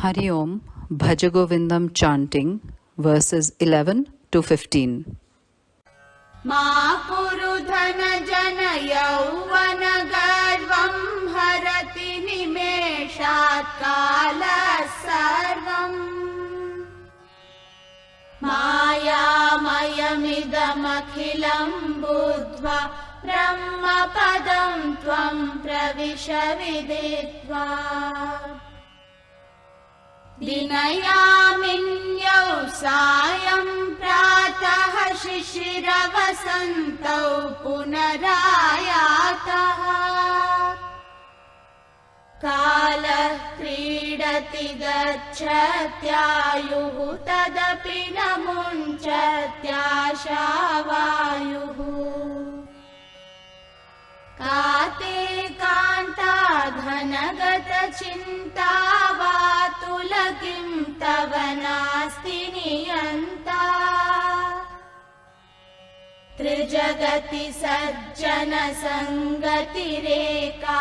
Hari Om, bhajagovindam chanting, verses 11 to 15. मा कुरु धन जन यौवन गर्वं हरति निमेषात् कालः सर्वम् मायामयमिदमखिलं बुद्ध्वा ब्रह्मपदं त्वं प्रविश विदित्वा दिनयामिन्यौ सायं प्रातः शिशिरवसन्तौ पुनरायातः कालः क्रीडति गच्छत्यायुः तदपि न मुञ्चत्याशावायुः काते कान्ता घनगतचिन्ता वा तुलकिं तव नास्ति नियन्ता त्रिजगति सज्जन सङ्गतिरेका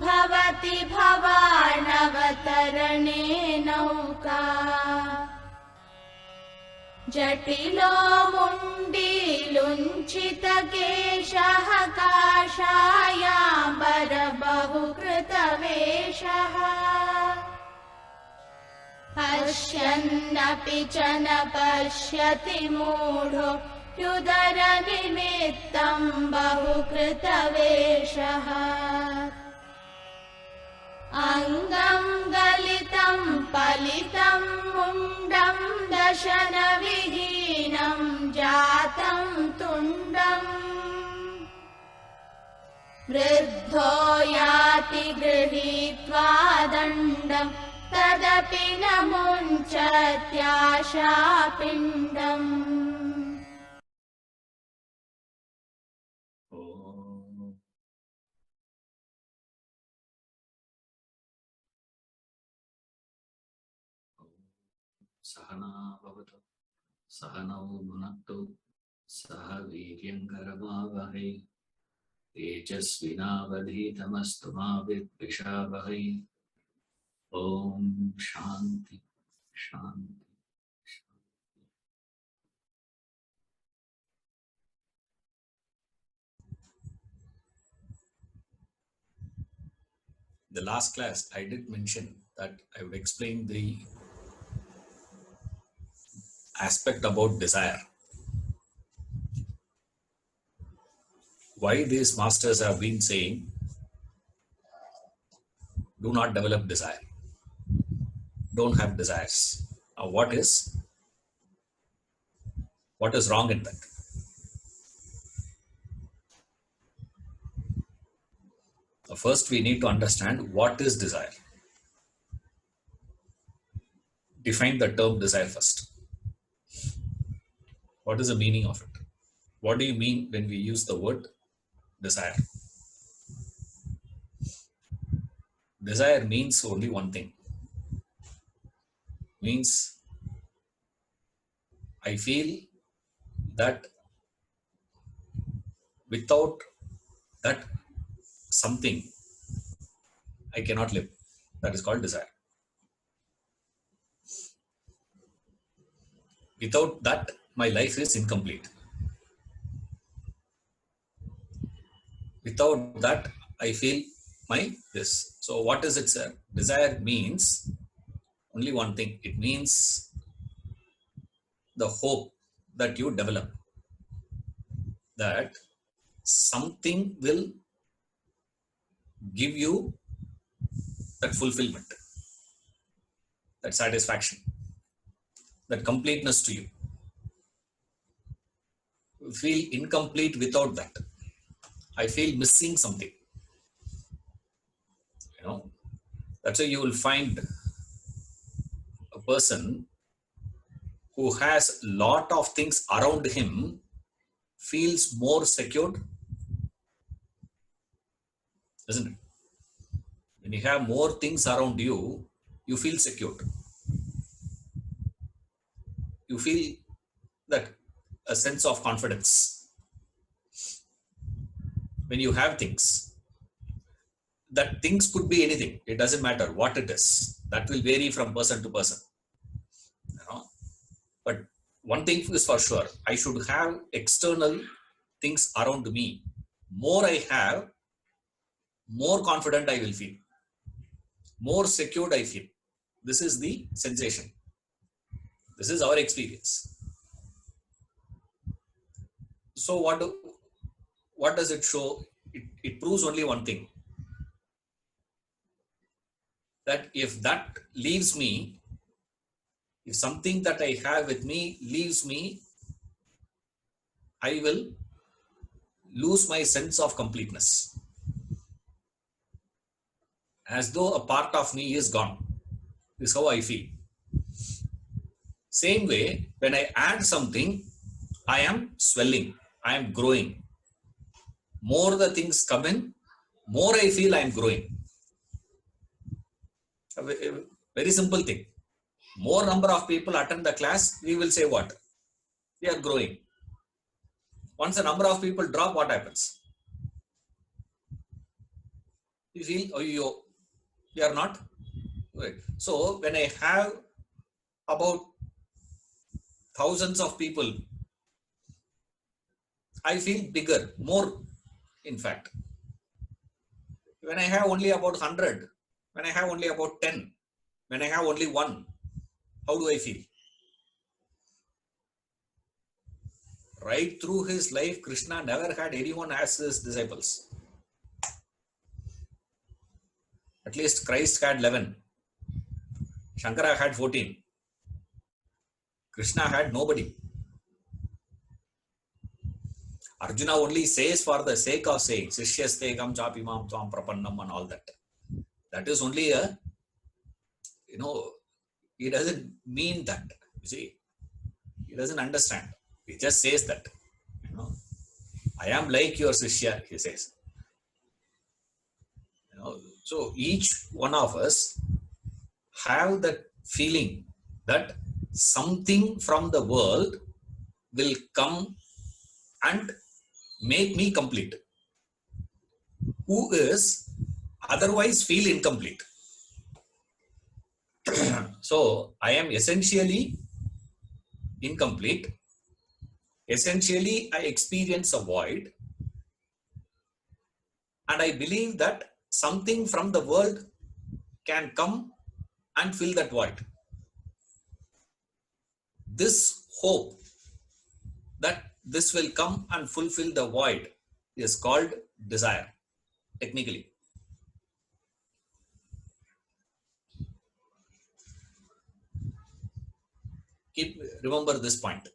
भवति भवार्णवतरणे नौका जटिलो मुण्डीलुञ्छितकेशः काषायाम्बरबहुकृतवेषः पश्यन्नपि च न पश्यति मूढो युदरनिमित्तं बहुकृतवेषः अङ्गं गलितं पलितं मुण्डं दशनविहीनं जातं तुण्डम् वृद्धो याति गृहीत्वा दण्डं तदपि न मुञ्चत्याशापिण्डम् सहना भवतु सहनौ भुनक्तु सह वीर्यङ्करमावहै तेजस्विनावधीतमस्तु मा विद्विषावहै ॐ शान्ति शान्ति शान्ति। The last class I did mention that I would explain the aspect about desire. Why these masters have been saying, do not develop desire, don't have desires. What is wrong in that? First, we need to understand what is desire. Define the term desire first. What is the meaning of it? What do you mean when we use the word desire? Desire means only one thing. Means I feel that without that something I cannot live. That is called desire. Without that, my life is incomplete. Without that, I feel my this. So what is it, sir? Desire means only one thing. It means the hope that you develop that something will give you that fulfillment, that satisfaction, that completeness to you. You feel incomplete without that. I feel missing something. That's why you will find a person who has a lot of things around him feels more secured, isn't it? When you have more things around you, you feel secured. You feel that a sense of confidence. When you have things, that things could be anything. It doesn't matter what it is. That will vary from person to person. You know? But one thing is for sure, I should have external things around me. More I have, more confident I will feel, more secured I feel. This is the sensation. This is our experience. So what does it show? It proves only one thing, that if that leaves me, if something that I have with me leaves me, I will lose my sense of completeness, as though a part of me is gone. This is how I feel. Same way, when I add something, I am swelling, I am growing. More the things come in, more I feel I am growing. A very simple thing. More number of people attend the class, we will say what? We are growing. Once the number of people drop, what happens? You feel, oh, you are not. Right. So when I have about thousands of people, I feel bigger, more, in fact. When I have only about 100, when I have only about 10, when I have only 1, how do I feel? Right through his life, Krishna never had anyone as his disciples. At least Christ had 11. Shankara had 14. Krishna had nobody. Arjuna only says for the sake of saying, Sishyastekam chapimam tvam prapannam and all that. That is only a, he doesn't mean that. You see, he doesn't understand. He just says that, I am like your Sishya, he says. So each one of us have that feeling that something from the world will come and make me complete, who is otherwise feel incomplete. So I am essentially incomplete. Essentially, I experience a void, and I believe that something from the world can come and fill that void. This hope that this will come and fulfill the void is called desire, technically. Remember this point.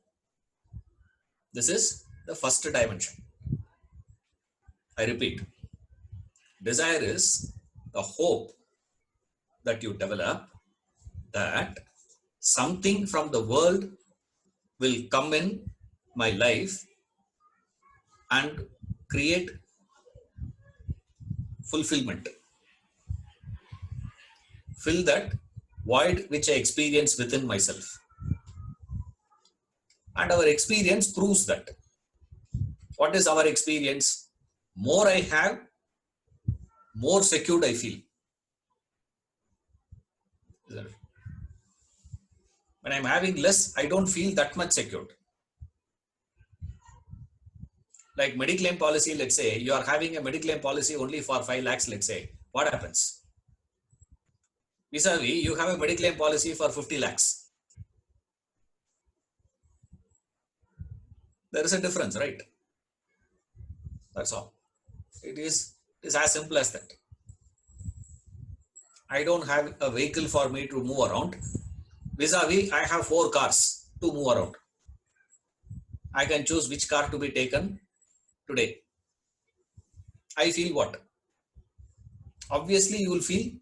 This is the first dimension. I repeat, desire is the hope that you develop that something from the world will come in my life and create fulfillment, fill that void which I experience within myself. And our experience proves that. What is our experience? More I have, more secured I feel. When I'm having less, I don't feel that much secured. Like mediclaim policy, let's say, you are having a mediclaim policy only for 5 lakhs, let's say. What happens? Vis-a-vis, you have a mediclaim policy for 50 lakhs. There is a difference, right? That's all. It is as simple as that. I don't have a vehicle for me to move around. Vis-a-vis, I have 4 cars to move around. I can choose which car to be taken today. I feel what? Obviously, you will feel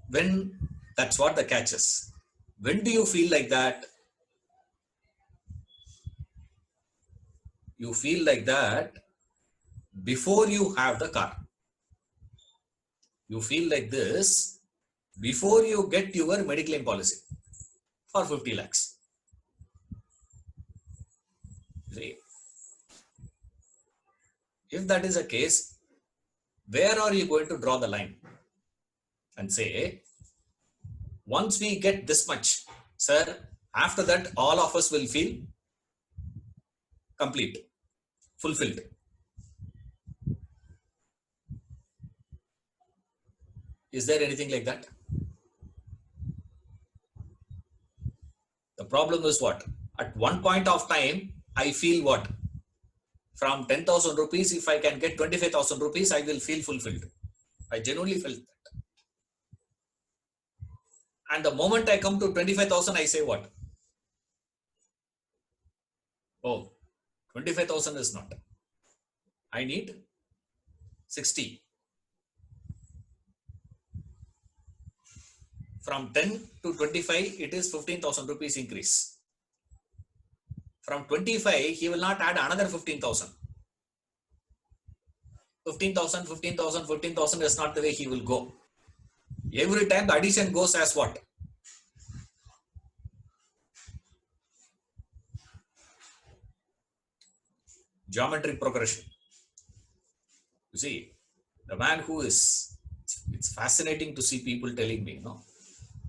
when, that's what the catch is. When do you feel like that? You feel like that before you have the car. You feel like this before you get your mediclaim policy for 50 lakhs. See, if that is the case, Where are you going to draw the line and say, once we get this much, sir, after that, all of us will feel complete, fulfilled. Is there anything like that? The problem is what? At one point of time, I feel what? From 10,000 rupees, if I can get 25,000 rupees, I will feel fulfilled. I genuinely felt that. And the moment I come to 25,000, I say what? Oh, 25,000 is not. I need 60. From 10 to 25, it is 15,000 rupees increase. From 25, he will not add another 15,000. 15,000, 15,000, 15,000 is not the way he will go. Every time the addition goes as what? Geometric progression. You see, the man who is, it's fascinating to see people telling me,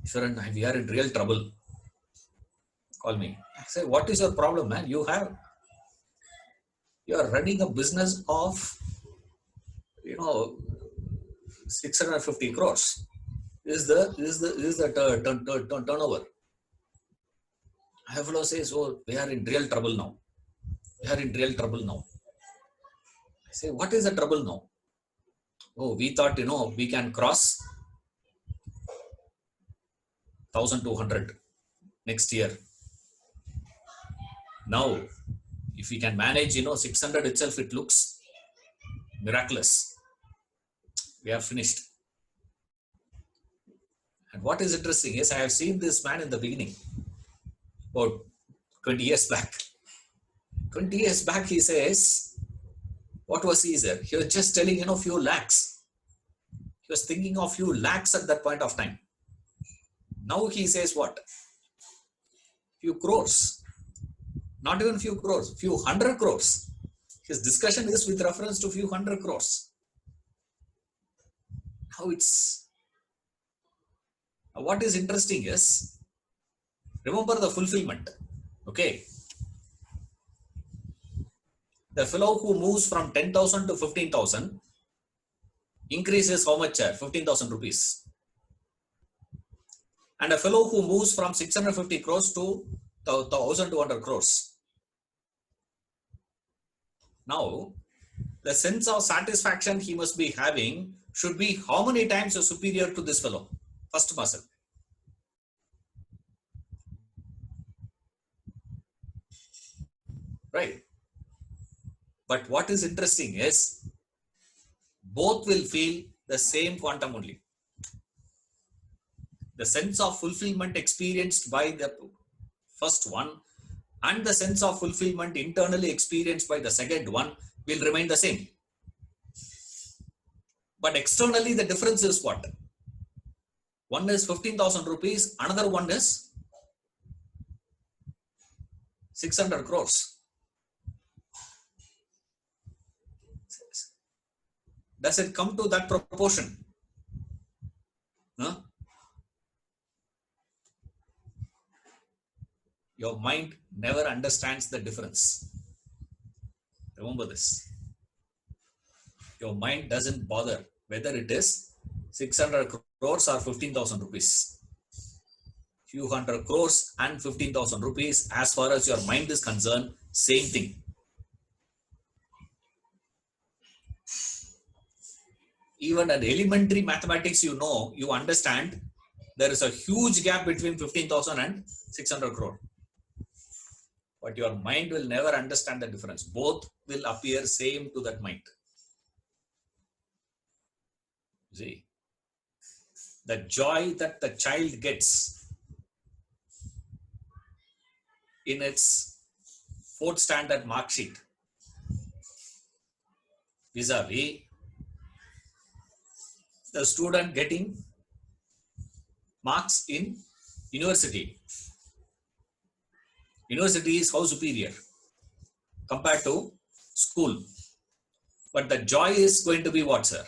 Sharan, we are in real trouble. Call me. I say, what is your problem, man? You are running a business of, 650 crores. Is the turnover. I have to say, so we are in real trouble now. We are in real trouble now. I say, what is the trouble now? Oh, we thought, we can cross 1,200 next year. Now, if we can manage, 600 itself, it looks miraculous. We are finished. And what is interesting is I have seen this man in the beginning, about 20 years back. 20 years back, he says, what was he there? He was just telling, few lakhs. He was thinking of few lakhs at that point of time. Now he says what? Few crores. Not even few crores, few hundred crores. His discussion is with reference to few hundred crores. Now what is interesting is, remember the fulfillment. Okay. The fellow who moves from 10,000 to 15,000 increases how much? 15,000 rupees. And a fellow who moves from 650 crores to 1,200 crores. Now, the sense of satisfaction he must be having should be how many times superior to this fellow? First person. Right. But what is interesting is, both will feel the same quantum only. The sense of fulfillment experienced by the first one and the sense of fulfillment internally experienced by the second one will remain the same. But externally, the difference is what? One is 15,000 rupees, another one is 600 crores. Does it come to that proportion? Huh? Your mind never understands the difference. Remember this. Your mind doesn't bother whether it is 600 crores or 15,000 rupees. Few hundred crores and 15,000 rupees, as far as your mind is concerned, same thing. Even at elementary mathematics, you understand there is a huge gap between 15,000 and 600 crore. But your mind will never understand the difference. Both will appear same to that mind. See, the joy that the child gets in its 4th standard mark sheet vis-a-vis the student getting marks in university. University is how superior compared to school. But the joy is going to be what, sir?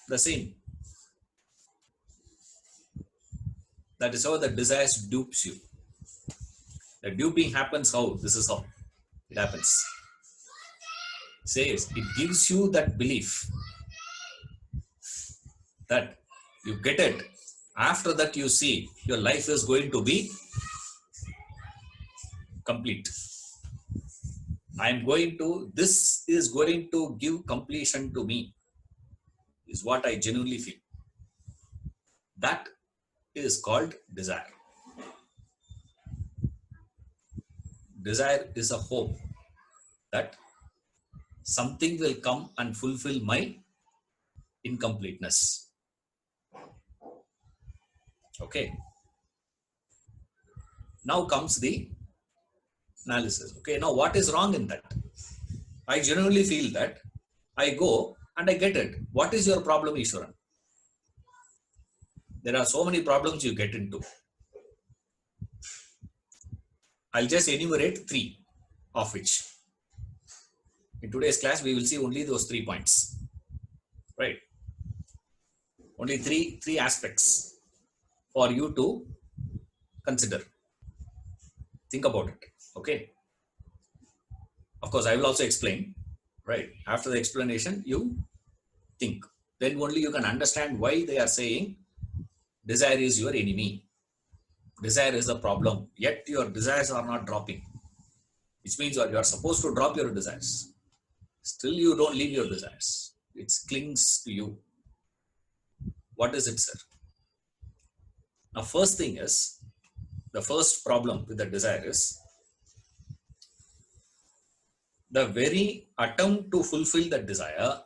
the same. That is how the desires dupes you. The duping happens how? This is how it happens. It says it gives you that belief that you get it. After that, you see your life is going to be complete. This is going to give completion to me, is what I genuinely feel. That is called desire. Desire is a hope that something will come and fulfill my incompleteness. Okay. Now comes the analysis. Okay, now what is wrong in that? I genuinely feel that I go and I get it. What is your problem, Ishwaran? There are so many problems you get into. I'll just enumerate 3 of which. In today's class, we will see only those 3 points. Right? Only three aspects for you to consider. Think about it. Okay. Of course, I will also explain. Right. After the explanation, you think. Then only you can understand why they are saying desire is your enemy. Desire is a problem. Yet your desires are not dropping. Which means you are supposed to drop your desires. Still you don't leave your desires. It clings to you. What is it, sir? Now, first thing is, the first problem with the desire is the very attempt to fulfill that desire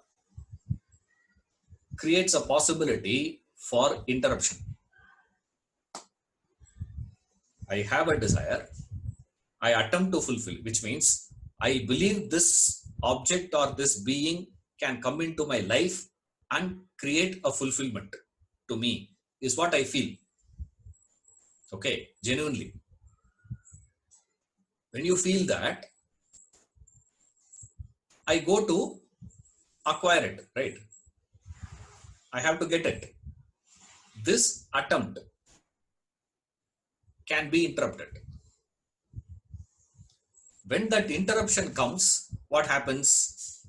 creates a possibility for interruption. I have a desire, I attempt to fulfill, which means I believe this object or this being can come into my life and create a fulfillment to me, is what I feel. Okay, genuinely. When you feel that, I go to acquire it, right? I have to get it. This attempt can be interrupted. When that interruption comes, what happens?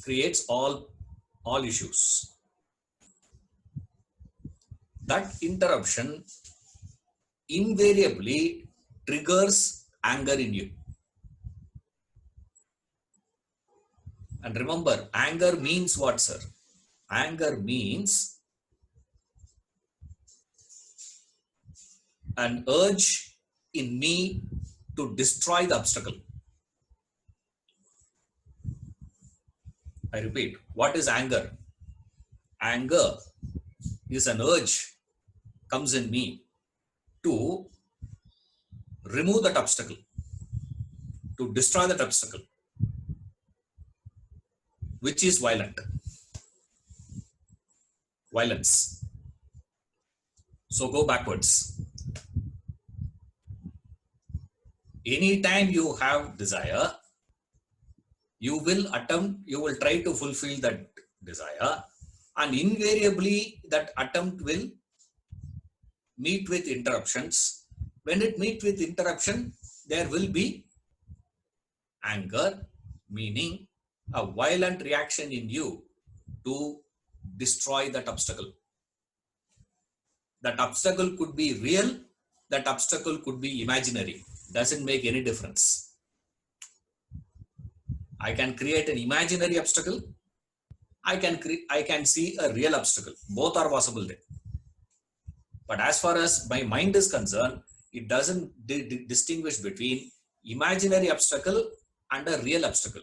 Creates all issues. That interruption invariably triggers anger in you. And remember, anger means what, sir? Anger means an urge in me to destroy the obstacle. I repeat, what is anger? Anger is an urge comes in me to remove that obstacle, to destroy that obstacle, which is violent. Violence. So go backwards. Anytime you have desire, you will try to fulfill that desire, and invariably that attempt will meet with interruptions. When it meets with interruption, there will be anger, meaning a violent reaction in you to destroy that obstacle. That obstacle could be real, that obstacle could be imaginary. Doesn't make any difference. I can create an imaginary obstacle. I can see a real obstacle. Both are possible there. But as far as my mind is concerned, it doesn't distinguish between imaginary obstacle and a real obstacle.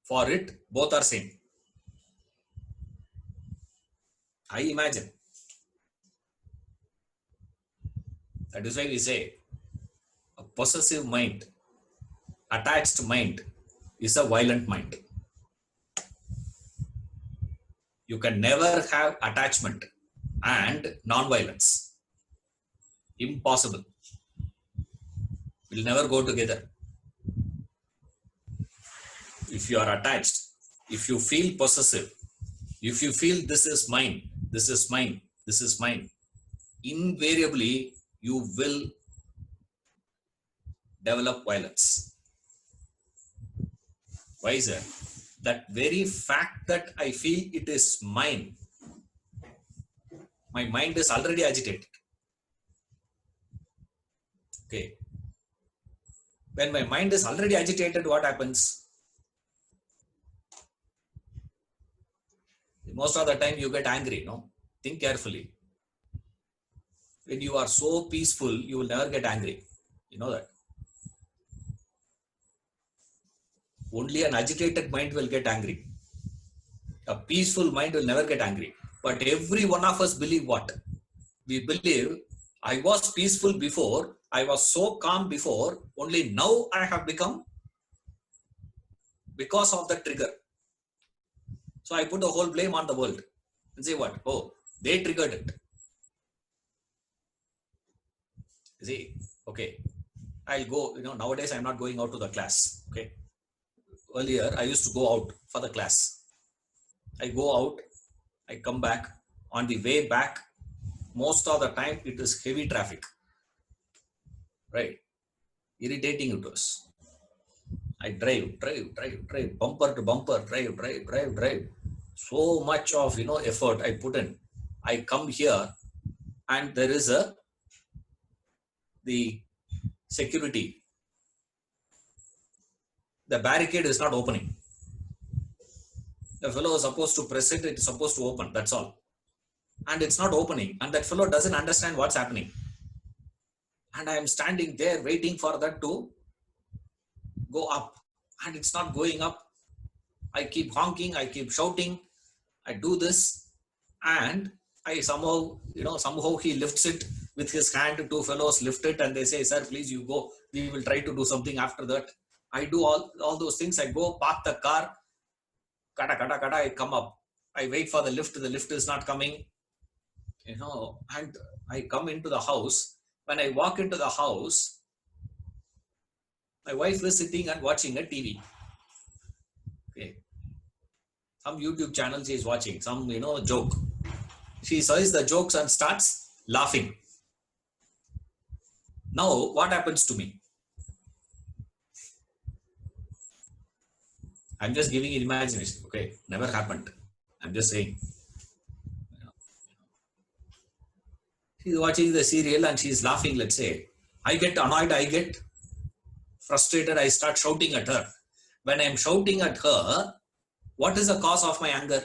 For it, both are same. I imagine. That is why we say a possessive mind, attached mind is a violent mind. You can never have attachment and non-violence. Impossible. Will never go together. if you are attached, if you feel possessive, if you feel this is mine, this is mine, this is mine, invariably you will develop violence. Why is that? That very fact that I feel it is mine, my mind is already agitated. Okay. When my mind is already agitated, what happens? Most of the time you get angry, no? Think carefully. When you are so peaceful, you will never get angry. You know that. Only an agitated mind will get angry. A peaceful mind will never get angry. But every one of us believe what? We believe, I was peaceful before, I was so calm before, only now I have become because of the trigger. So I put the whole blame on the world and say what? Oh, they triggered it. You see, okay, I'll go, nowadays I'm not going out to the class. Okay. Earlier, I used to go out for the class. I go out, I come back. On the way back, most of the time it is heavy traffic. Right? Irritating it was. I drive, bumper to bumper, drive. So much of, effort I put in. I come here and there is the security. The barricade is not opening. The fellow is supposed to press it, it's supposed to open, that's all. And it's not opening. And that fellow doesn't understand what's happening. And I am standing there waiting for that to go up. And it's not going up. I keep honking, I keep shouting, I do this. And I somehow he lifts it with his hand. Two fellows lift it and they say, sir, please you go. We will try to do something after that. I do all those things. I go park the car. Kata, I come up. I wait for the lift is not coming. And I come into the house. When I walk into the house, my wife is sitting and watching a TV. Okay. Some YouTube channel she is watching, some, joke. She says the jokes and starts laughing. Now, what happens to me? I'm just giving you imagination. Okay. Never happened. I'm just saying. She's watching the serial and she's laughing, let's say. I get annoyed, I get frustrated, I start shouting at her. When I'm shouting at her, what is the cause of my anger?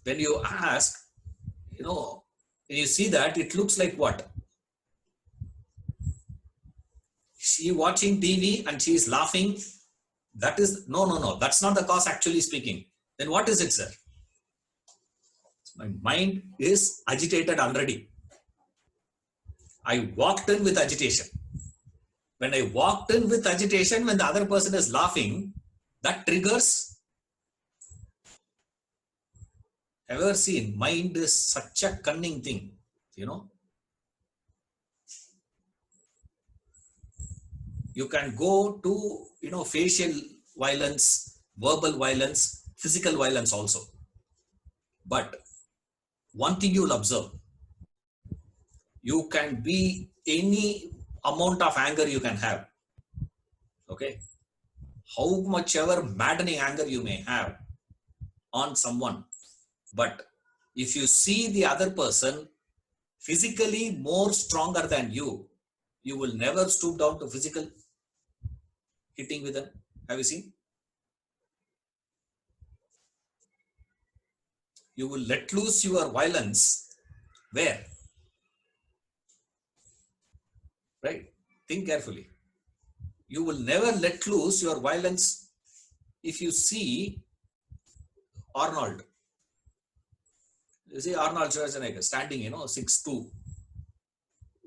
When you ask, when you see that, it looks like what? She watching TV and she is laughing. That is, no. That's not the cause actually speaking. Then what is it, sir? My mind is agitated already. I walked in with agitation. When I walked in with agitation, when the other person is laughing, that triggers. Ever seen? Mind is such a cunning thing, You can go to, facial violence, verbal violence, physical violence also. But one thing you'll observe, you can be any amount of anger you can have. Okay. How much ever maddening anger you may have on someone. But if you see the other person physically more stronger than you, you will never stoop down to physical hitting with them. Have you seen? You will let loose your violence where? Right? Think carefully. You will never let loose your violence if you see Arnold. You see Arnold Schwarzenegger standing, 6'2",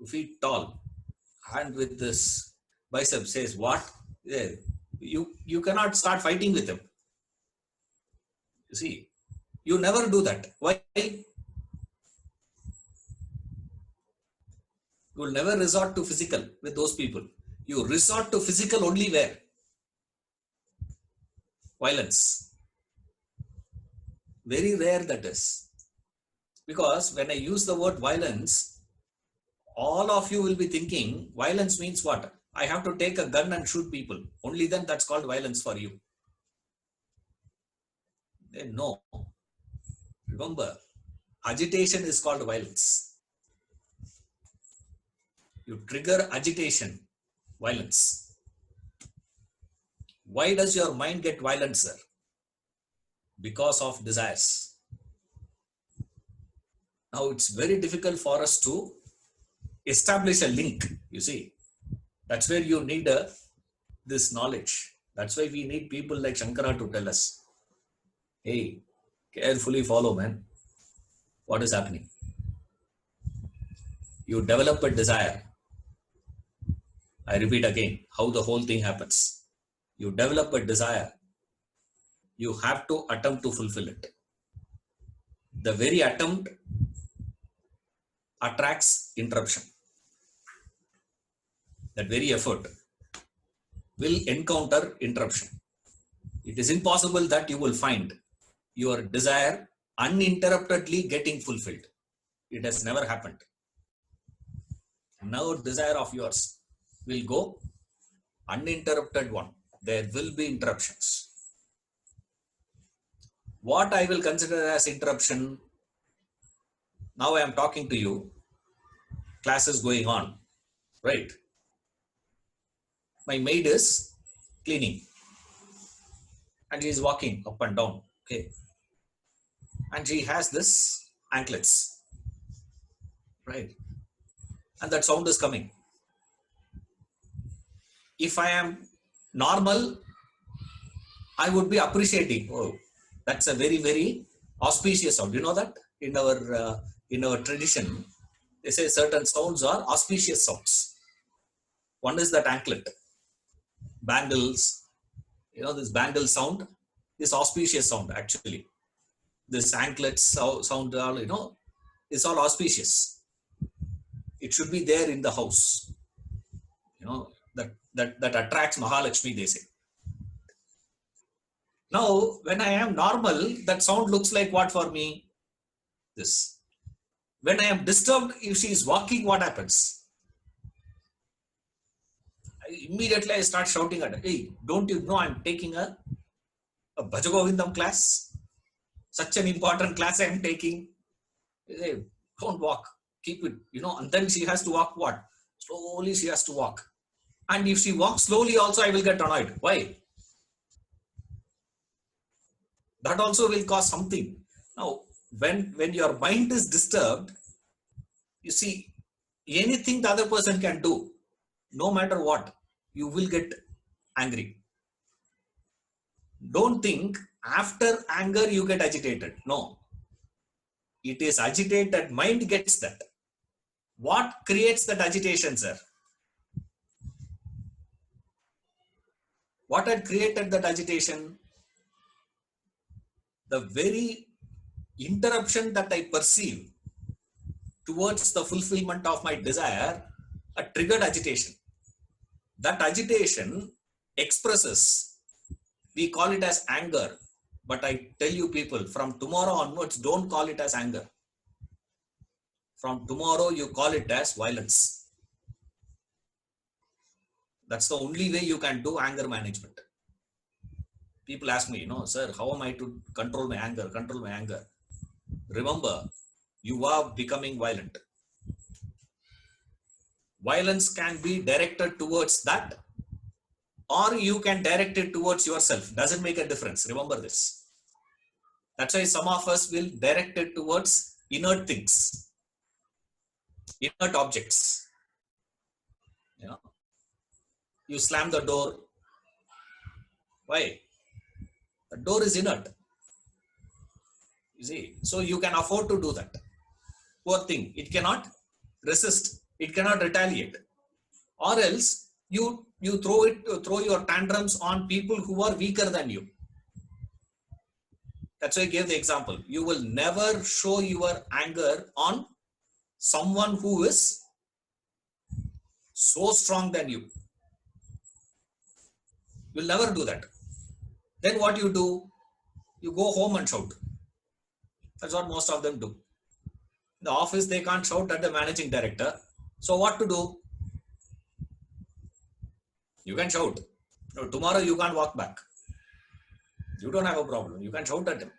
feet tall, and with this bicep says, what? Yeah, you cannot start fighting with him. You see, you never do that. Why? You will never resort to physical with those people. You resort to physical only where? Violence. Very rare that is. Because when I use the word violence, all of you will be thinking violence means what? I have to take a gun and shoot people. Only then that's called violence for you. No. Remember, agitation is called violence. You trigger agitation, violence. Why does your mind get violent, sir? Because of desires. Now it's very difficult for us to establish a link, you see. That's where you need this knowledge. That's why we need people like Shankara to tell us, hey, carefully follow, man. What is happening? You develop a desire. I repeat again, how the whole thing happens. You develop a desire. You have to attempt to fulfill it. The very attempt attracts interruption. That very effort will encounter interruption. It is impossible that you will find your desire uninterruptedly getting fulfilled. It has never happened. No desire of yours will go uninterrupted one. There will be interruptions. What I will consider as interruption, now I am talking to you, class is going on, right? My maid is cleaning and she is walking up and down, okay? And she has this anklets, right? And that sound is coming. If I am normal, I would be appreciating, oh, that's a very, very auspicious sound. You know that in our tradition, they say certain sounds are auspicious sounds. One is that anklet, bangles. You know, this bangle sound is auspicious sound actually. This anklet sound, you know, is all auspicious. It should be there in the house. You know, that attracts Mahalakshmi, they say. Now, when I am normal, that sound looks like what for me? This. When I am disturbed, if she is walking, what happens? Immediately I start shouting at her, hey, don't you know I'm taking a bhajagovindam class? Such an important class I am taking. Hey, don't walk, keep it, you know, and then she has to walk what? Slowly she has to walk. And if she walks slowly also, I will get annoyed. Why? That also will cause something. Now, when your mind is disturbed, you see, anything the other person can do, no matter what, you will get angry. Don't think after anger you get agitated. No. It is agitated, mind gets that. What creates that agitation, sir? What had created that agitation? The very interruption that I perceive towards the fulfillment of my desire, a triggered agitation. That agitation expresses, we call it as anger, but I tell you people, from tomorrow onwards, don't call it as anger. From tomorrow, you call it as violence. That's the only way you can do anger management. People ask me, sir, how am I to control my anger? Remember, you are becoming violent. Violence can be directed towards that, or you can direct it towards yourself. Doesn't make a difference. Remember this. That's why some of us will direct it towards inert things, inert objects. You slam the door. Why? The door is inert. You see, so you can afford to do that. Poor thing, it cannot resist, it cannot retaliate, or else you throw your tantrums on people who are weaker than you. That's why I gave the example. You will never show your anger on someone who is so strong than you. You'll never do that. Then what you do? You go home and shout. That's what most of them do. In the office, they can't shout at the managing director. So what to do? You can shout. No, tomorrow you can't walk back. You don't have a problem. You can shout at him.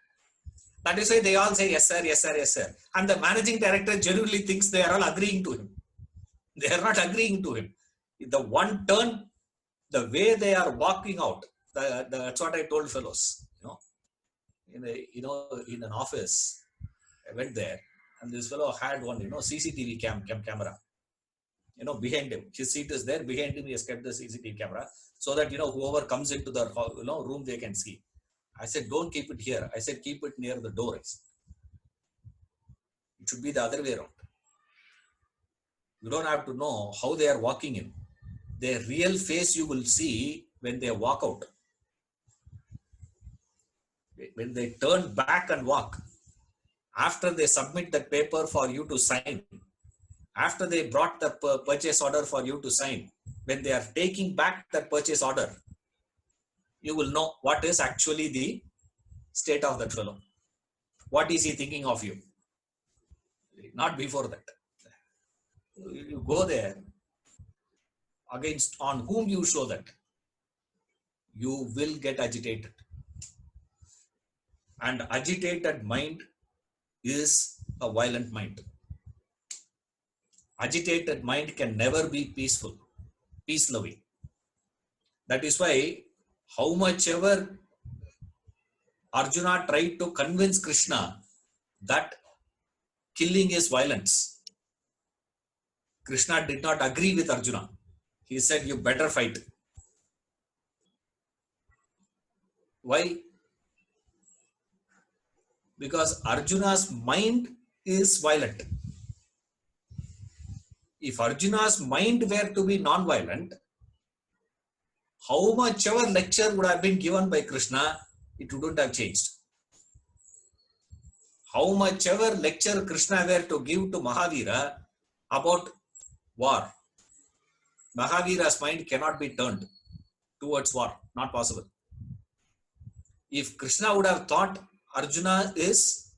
That is why they all say, yes, sir, yes, sir, yes, sir. And the managing director genuinely thinks they are all agreeing to him. They are not agreeing to him. The one turn, the way they are walking out, that's what I told fellows. In an office, I went there, and this fellow had one, CCTV camera. Behind him, his seat is there. Behind him, he has kept the CCTV camera so that whoever comes into the room, they can see. I said, don't keep it here. I said, keep it near the door. It should be the other way around. You don't have to know how they are walking in. Their real face you will see when they walk out. When they turn back and walk, after they submit that paper for you to sign, after they brought the purchase order for you to sign, when they are taking back that purchase order, you will know what is actually the state of that fellow. What is he thinking of you? Not before that. You go there, against on whom you show that, you will get agitated. And agitated mind is a violent mind. Agitated mind can never be peaceful, peace-loving. That is why, how much ever Arjuna tried to convince Krishna that killing is violence, Krishna did not agree with Arjuna. He said, you better fight. Why? Because Arjuna's mind is violent. If Arjuna's mind were to be non-violent, how much ever lecture would have been given by Krishna, it wouldn't have changed. How much ever lecture Krishna were to give to Mahavira about war, Mahavira's mind cannot be turned towards war. Not possible. If Krishna would have thought Arjuna is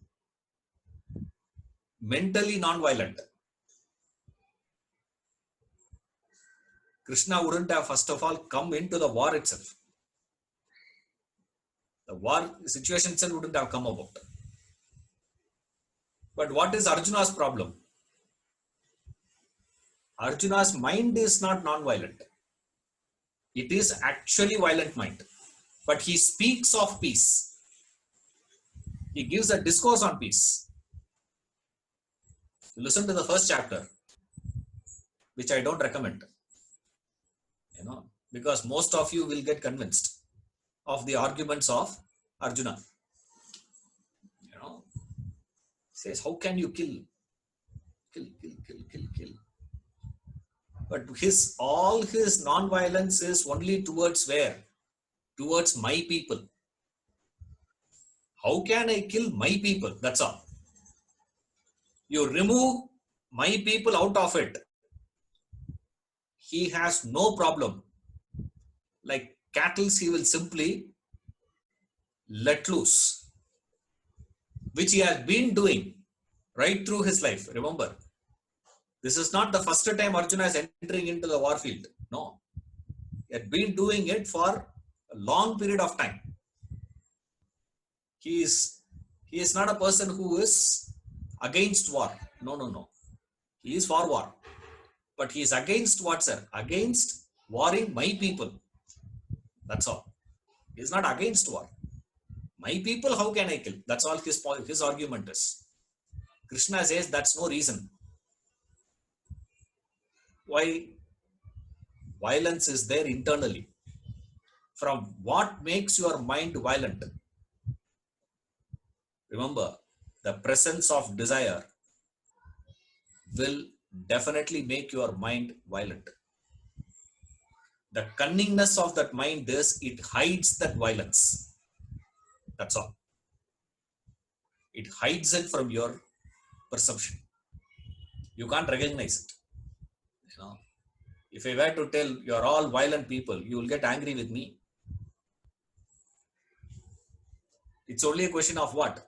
mentally non-violent, Krishna wouldn't have first of all come into the war itself. The war situation itself wouldn't have come about. But what is Arjuna's problem? Arjuna's mind is not non-violent. It is actually violent mind. But he speaks of peace. He gives a discourse on peace. Listen to the first chapter, which I don't recommend. Because most of you will get convinced of the arguments of Arjuna. Says, how can you kill? Kill. But all his non-violence is only towards where? Towards my people. How can I kill my people? That's all. You remove my people out of it, he has no problem. Like cattle, he will simply let loose, which he has been doing right through his life. Remember, this is not the first time Arjuna is entering into the war field. No, he had been doing it for a long period of time. He is not a person who is against war. No. He is for war. But he is against what, sir? Against warring my people. That's all. He is not against war. My people, how can I kill? That's all his argument is. Krishna says that's no reason. Why? Violence is there internally. From what makes your mind violent? Remember, the presence of desire will definitely make your mind violent. The cunningness of that mind is it hides that violence. That's all. It hides it from your perception. You can't recognize it. If I were to tell you are all violent people, you will get angry with me. It's only a question of what?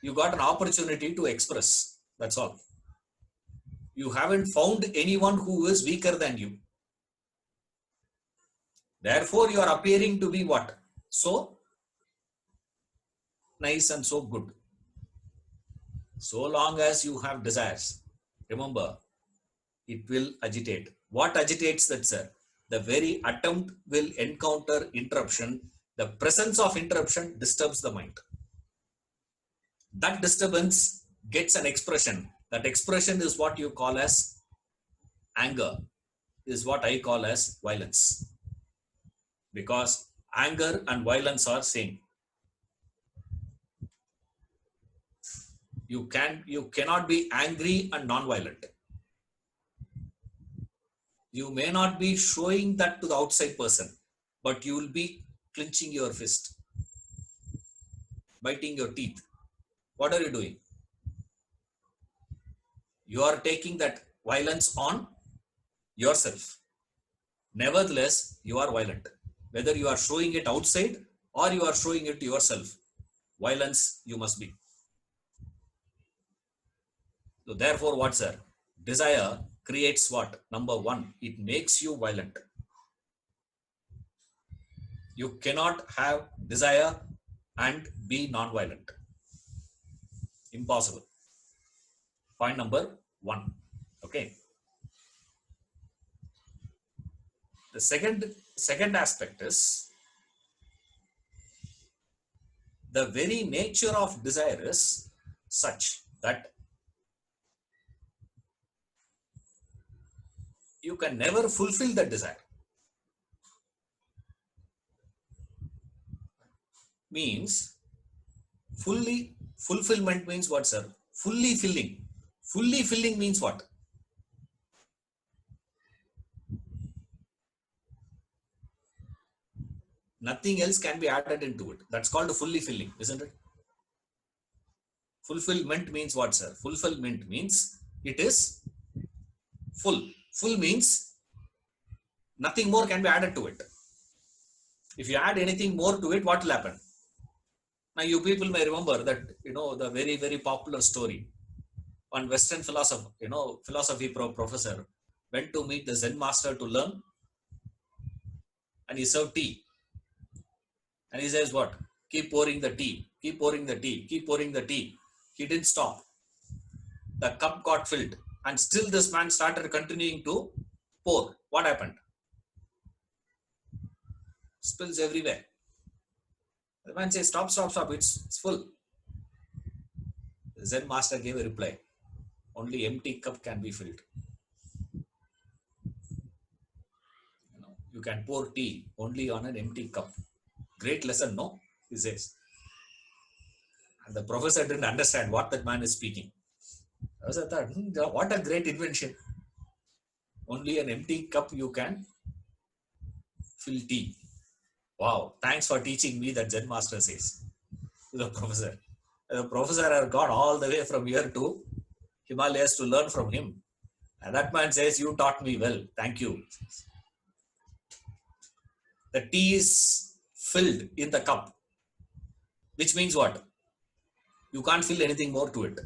You got an opportunity to express. That's all. You haven't found anyone who is weaker than you. Therefore, you are appearing to be what? So nice and so good. So long as you have desires, remember, it will agitate. What agitates that, sir? The very attempt will encounter interruption. The presence of interruption disturbs the mind. That disturbance gets an expression. That expression is what you call as anger, is what I call as violence. Because anger and violence are same. You cannot be angry and non-violent. You may not be showing that to the outside person, but you will be clenching your fist, biting your teeth. What are you doing? You are taking that violence on yourself. Nevertheless, you are violent. Whether you are showing it outside or you are showing it to yourself, violence you must be. So therefore, what, sir? Desire creates what? Number one, it makes you violent. You cannot have desire and be non-violent. Impossible. Point number one. Okay. The second aspect is the very nature of desire is such that you can never fulfill that desire. Means fulfillment means what, sir? Fully filling. Fully filling means what? Nothing else can be added into it. That's called fully filling, isn't it? Fulfillment means what, sir? Fulfillment means it is full. Full means nothing more can be added to it. If you add anything more to it, what will happen? Now, you people may remember that, the very, very popular story. One Western philosophy professor went to meet the Zen master to learn, and he served tea. And he says what? Keep pouring the tea, keep pouring the tea, keep pouring the tea. He didn't stop. The cup got filled, and still this man started continuing to pour. What happened? Spills everywhere. The man says, stop, it's full. The Zen master gave a reply. Only empty cup can be filled. You can pour tea only on an empty cup. Great lesson, no? He says. And the professor didn't understand what that man is speaking. I thought, what a great invention. Only an empty cup you can fill tea. Wow, thanks for teaching me, that Zen master says to the professor. The professor had gone all the way from here to Himalayas to learn from him. And that man says, you taught me well. Thank you. The tea is filled in the cup, which means what? You can't fill anything more to it.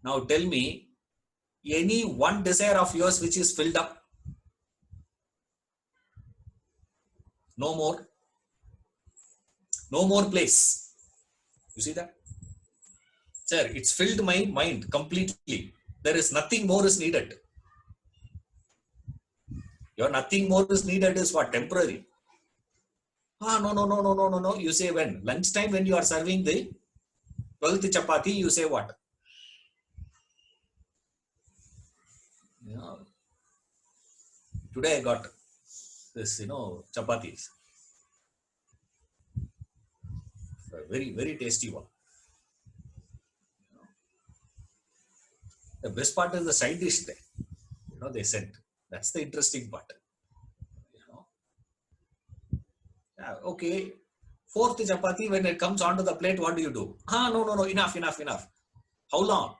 Now tell me, any one desire of yours which is filled up? No more. No more place. You see that? Sir, it's filled my mind completely. There is nothing more is needed. Your nothing more is needed is what? Temporary. No. You say when? Lunchtime, when you are serving the 12th chapati, you say what? Today I got this, chapatis. A very, very tasty one. The best part is the side dish there. They sent. That's the interesting part. Yeah, okay. 4th chapati, when it comes onto the plate, what do you do? No. Enough. How long?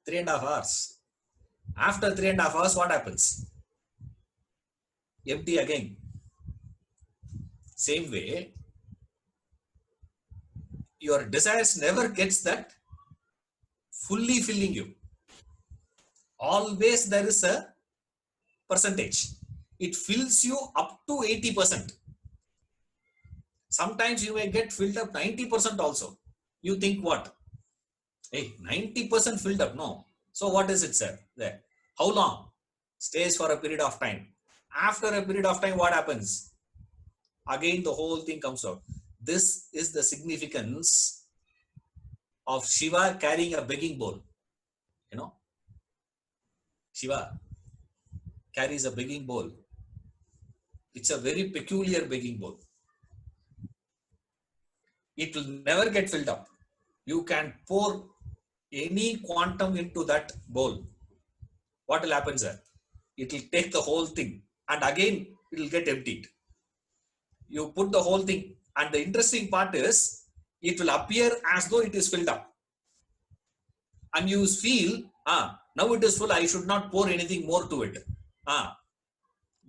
3.5 hours. After 3.5 hours, what happens? Empty again. Same way, your desires never gets that fully filling you. Always there is a percentage. It fills you up to 80%. Sometimes you may get filled up 90% also. You think what? Hey, 90% filled up. No. So what is it, sir? There. How long? Stays for a period of time. After a period of time, what happens? Again, the whole thing comes out. This is the significance of Shiva carrying a begging bowl. You know, Shiva carries a begging bowl. It's a very peculiar begging bowl. It will never get filled up. You can pour any quantum into that bowl. What will happen, sir? It will take the whole thing and again it will get emptied. You put the whole thing, and the interesting part is it will appear as though it is filled up. And you feel, now it is full, I should not pour anything more to it.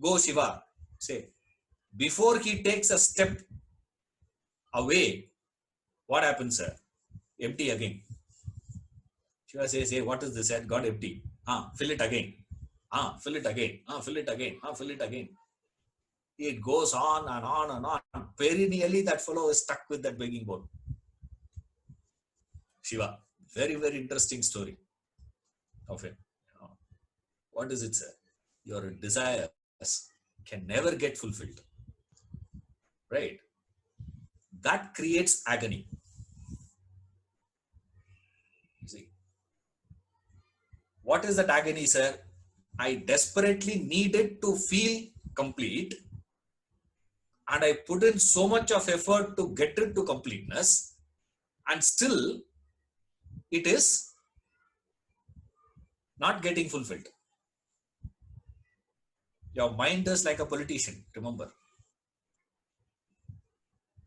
Go Shiva, say. Before he takes a step away, what happens, sir? Empty again. Shiva says, hey, what is this? It got empty. Fill it again. Fill it again. Fill it again. Fill it again. It goes on and on and on. Perennially, that fellow is stuck with that begging bowl. Shiva. Very, very interesting story of him. What is it, sir? Your desires can never get fulfilled. Right? That creates agony. You see? What is that agony, sir? I desperately needed to feel complete, and I put in so much of effort to get it to completeness, and still it is not getting fulfilled. Your mind is like a politician, remember.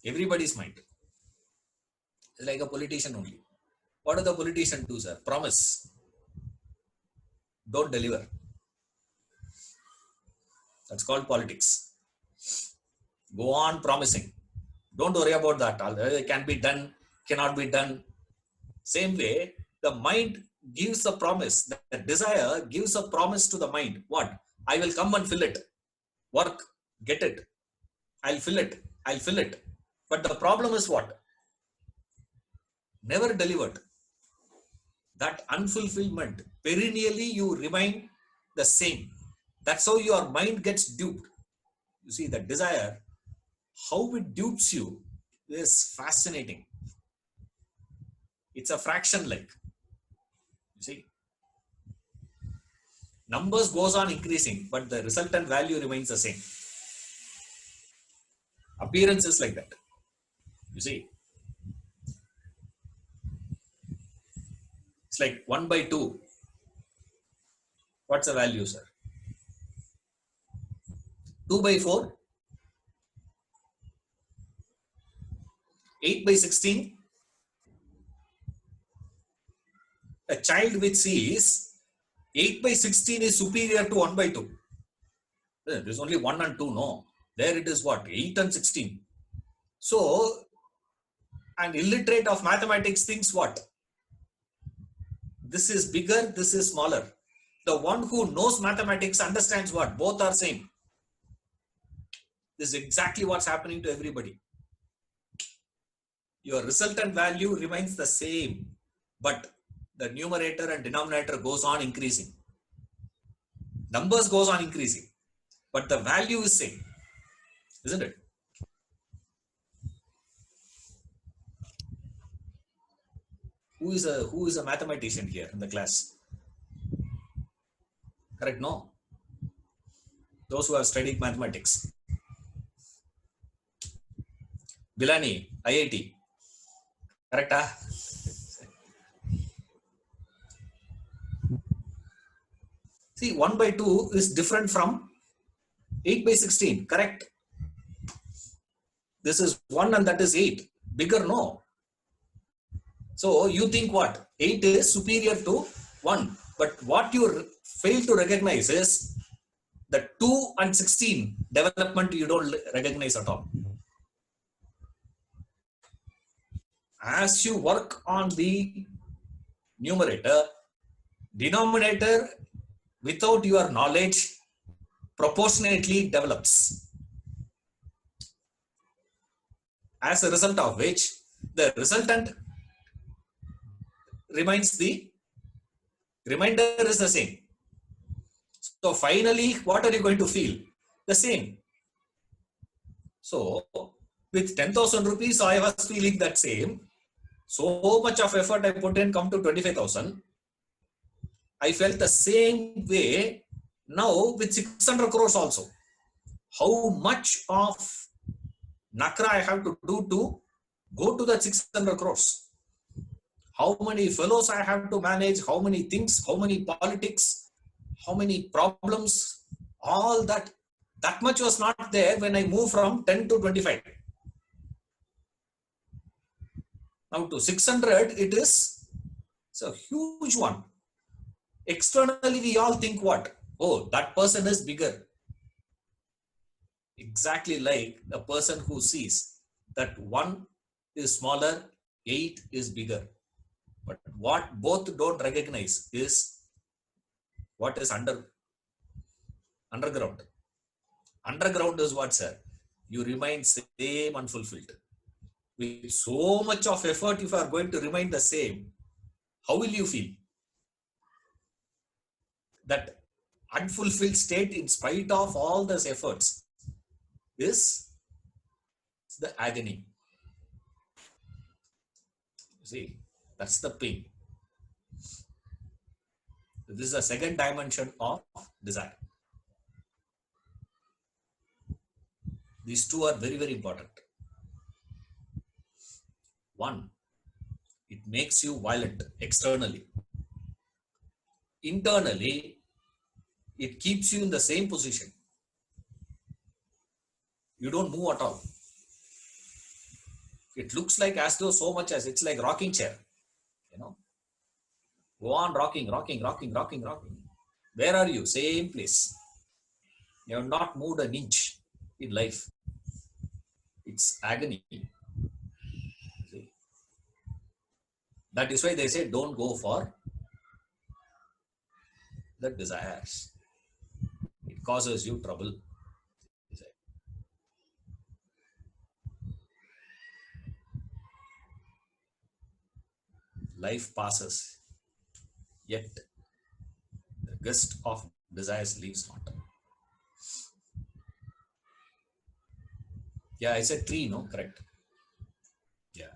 Everybody's mind is like a politician only. What does the politician do, sir? Promise. Don't deliver. That's called politics. Go on promising. Don't worry about that. It can be done, cannot be done. Same way, the mind gives a promise. The desire gives a promise to the mind. What? I will come and fill it. Work, get it. I'll fill it. I'll fill it. But the problem is what? Never delivered. That unfulfillment, perennially you remain the same. That's how your mind gets duped. You see, the desire, how it dupes you is fascinating. It's a fraction like. You see, numbers goes on increasing, but the resultant value remains the same. Appearance is like that. You see, it's like 1 by 2. What's the value, sir? 2 by 4, 8 by 16. A child which sees 8 by 16 is superior to 1 by 2. There's only 1 and 2, no. There it is what? 8 and 16. So, an illiterate of mathematics thinks what? This is bigger, this is smaller. The one who knows mathematics understands what? Both are same. This is exactly what's happening to everybody. Your resultant value remains the same, but the numerator and denominator goes on increasing. Numbers goes on increasing, but the value is same, isn't it? Who is a mathematician here in the class? Correct? No. Those who have studied mathematics. Bilani, IIT. Correct? See, 1 by 2 is different from 8 by 16. Correct? This is 1 and that is 8. Bigger, no. So you think what? 8 is superior to 1. But what you fail to recognize is the 2 and 16 development you don't recognize at all. as you work on the numerator, denominator without your knowledge proportionately develops. As a result of which, the resultant remains the remainder is the same. So finally, what are you going to feel? The same. So with 10,000 rupees, I was feeling that same. So much of effort I put in come to 25,000. I felt the same way now with 600 crores also. How much of nakra I have to do to go to the 600 crores? How many fellows I have to manage? How many things? How many politics? How many problems? All that. That much was not there when I moved from 10 to 25. Now to 600, it's a huge one. Externally, we all think what? Oh, that person is bigger. Exactly like a person who sees that 1 is smaller, 8 is bigger. But what both don't recognize is what is underground. Underground is what, sir? You remain same unfulfilled. With so much of effort, if you are going to remain the same, how will you feel? That unfulfilled state, in spite of all those efforts, is the agony. You see, that's the pain. This is the second dimension of desire. These two are very, very important. One, it makes you violent externally. Internally, it keeps you in the same position. You don't move at all. It looks like as though so much as it's like rocking chair. You know, go on rocking. Where are you? Same place. You have not moved an inch in life. It's agony. See? That is why they say don't go for the desires. It causes you trouble. Life passes, yet the gust of desires leaves not. Yeah, I said 3, no? Correct. Yeah,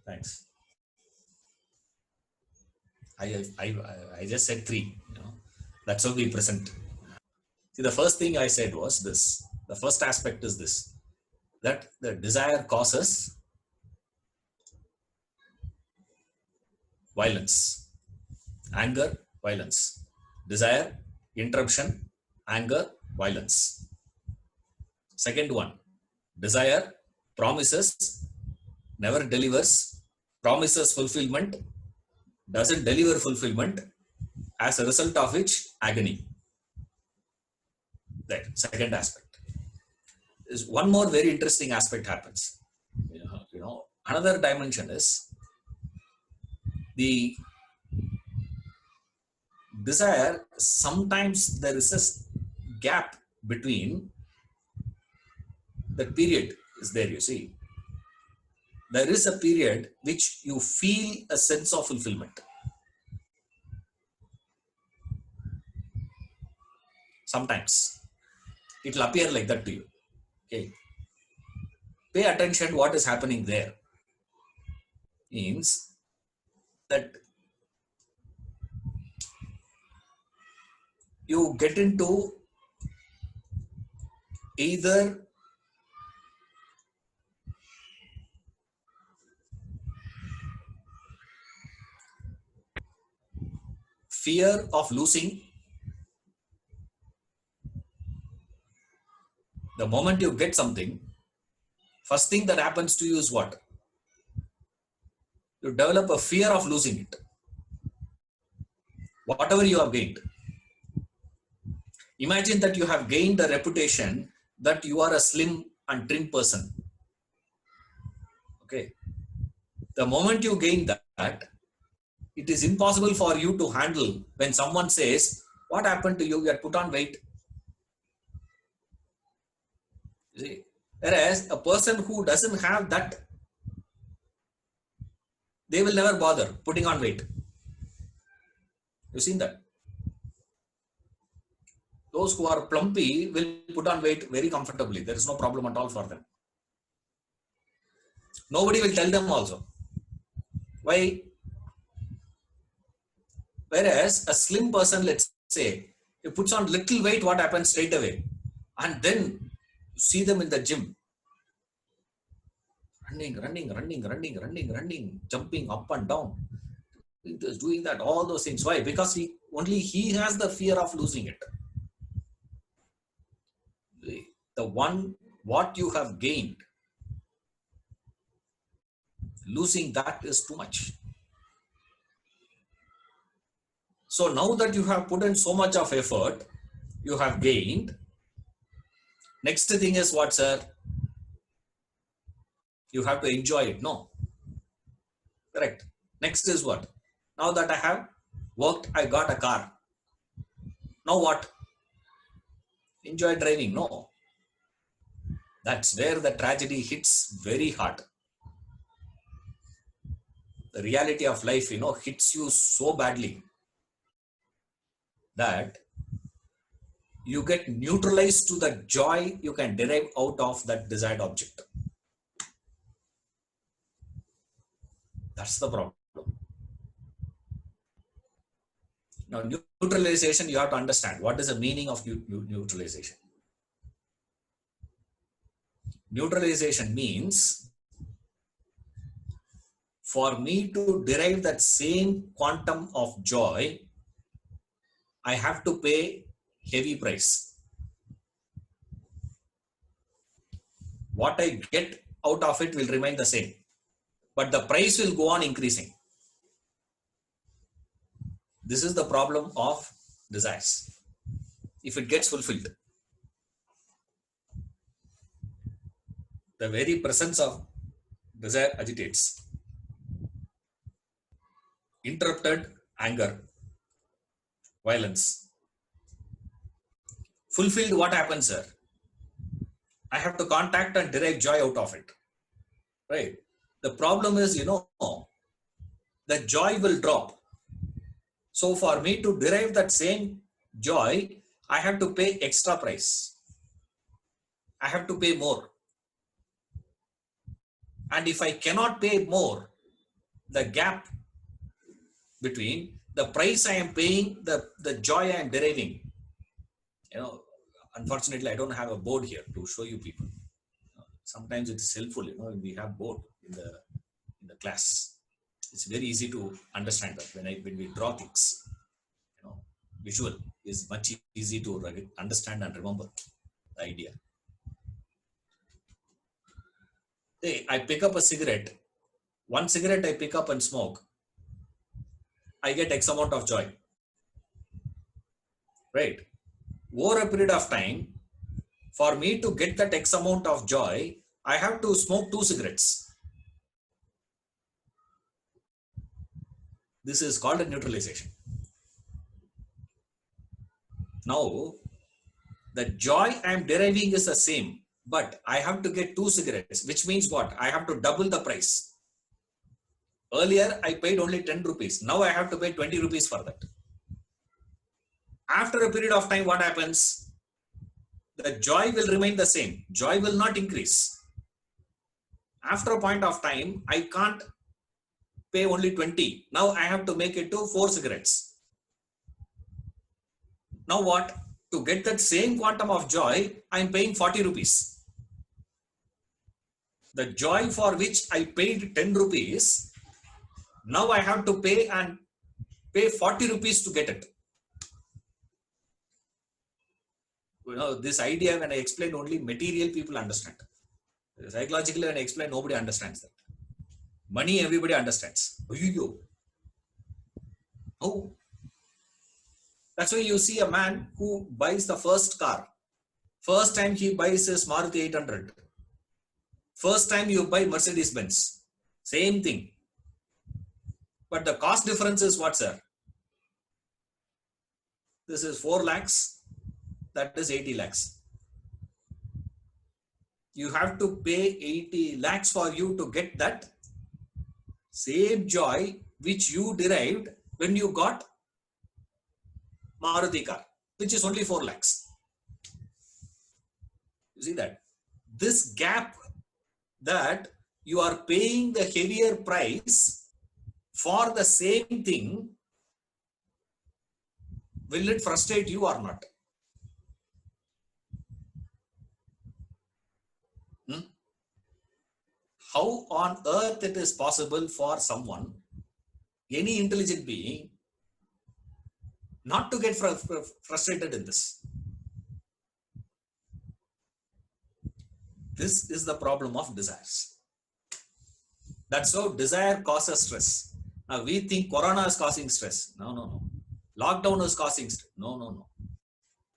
thanks. I just said 3, you know. That's how we present. See, the first thing I said was this. The first aspect is this, that the desire causes violence, anger, violence, desire, interruption, anger, violence. Second one, desire promises, never delivers, promises fulfillment, doesn't deliver fulfillment, as a result of which agony. Right, second aspect. Is one more very interesting aspect happens. You know, another dimension is the desire. Sometimes there is a gap between that period is there, you see. There is a period which you feel a sense of fulfillment. Sometimes it will appear like that to you. Okay. Pay attention what is happening there. Means that you get into either fear of losing. The moment you get something, first thing that happens to you is what? You develop a fear of losing it. Whatever you have gained. Imagine that you have gained a reputation that you are a slim and trim person. Okay. The moment you gain that, it is impossible for you to handle when someone says, what happened to you? You had put on weight. You see? Whereas a person who doesn't have that, they will never bother putting on weight. You've seen that? Those who are plumpy will put on weight very comfortably. There is no problem at all for them. Nobody will tell them also. Why? Whereas a slim person, let's say, he puts on little weight, what happens straight away? And then you see them in the gym. Running, jumping up and down. Doing that, all those things. Why? Because only he has the fear of losing it. What you have gained, losing that is too much. So now that you have put in so much of effort, you have gained. Next thing is what, sir? You have to enjoy it. No. Correct. Next is what? Now that I have worked, I got a car. Now what? Enjoy driving. No. That's where the tragedy hits very hard. The reality of life, hits you so badly that you get neutralized to the joy you can derive out of that desired object. That's the problem. Now, neutralization, you have to understand. What is the meaning of neutralization? Neutralization means for me to derive that same quantum of joy, I have to pay heavy price. What I get out of it will remain the same, but the price will go on increasing. This is the problem of desires. If it gets fulfilled, the very presence of desire agitates. Interrupted anger, violence. Fulfilled, what happens, sir? I have to contact and derive joy out of it. Right? The problem is, the joy will drop. So for me to derive that same joy, I have to pay extra price. I have to pay more. And if I cannot pay more, the gap between the price I am paying, the joy I am deriving, unfortunately, I don't have a board here to show you people. Sometimes it is helpful, we have board in the class. It's very easy to understand that when we draw things, visual is much easy to understand and remember the idea. Hey, I pick up a cigarette. One cigarette I pick up and smoke. I get X amount of joy. Right? Over a period of time, for me to get that X amount of joy, I have to smoke 2 cigarettes. This is called a neutralization. Now, the joy I am deriving is the same, but I have to get 2 cigarettes, which means what? I have to double the price. Earlier, I paid only 10 rupees. Now I have to pay 20 rupees for that. After a period of time, what happens? The joy will remain the same. Joy will not increase. After a point of time, I can't pay only 20. Now I have to make it to 4 cigarettes. Now what? To get that same quantum of joy, I am paying 40 rupees. The joy for which I paid 10 rupees, now I have to pay 40 rupees to get it. This idea, when I explain, only material people understand. Psychologically, when I explain, nobody understands that. Money, everybody understands. Oh. That's why you see a man who buys the first car. First time he buys his Maruti 800. First time you buy Mercedes Benz. Same thing. But the cost difference is what, sir? This is 4 lakhs, that is 80 lakhs. You have to pay 80 lakhs for you to get that same joy which you derived when you got Maruti car, which is only 4 lakhs. You see that? This gap, that you are paying the heavier price for the same thing, will it frustrate you or not? How on earth it is possible for someone, any intelligent being, not to get frustrated in this? This is the problem of desires. That's how desire causes stress. Now we think Corona is causing stress. No, no, no. Lockdown is causing stress. No, no, no.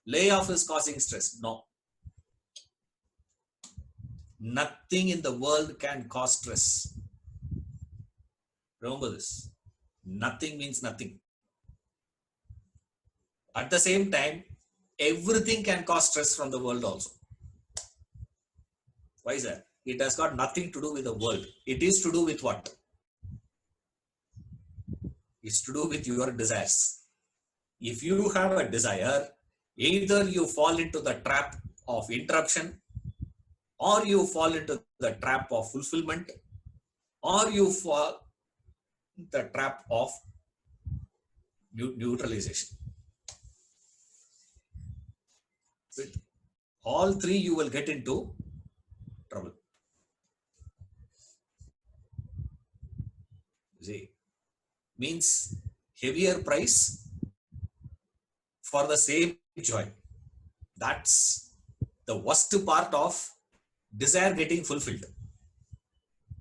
Layoff is causing stress. No. Nothing in the world can cause stress. Remember this. Nothing means nothing. At the same time, everything can cause stress from the world also. Why is that? It has got nothing to do with the world. It is to do with what? It's to do with your desires. If you have a desire, either you fall into the trap of interruption, or you fall into the trap of fulfillment, or you fall the trap of neutralization. With all three, you will get into trouble. See, means heavier price for the same joy. That's the worst part of desire getting fulfilled.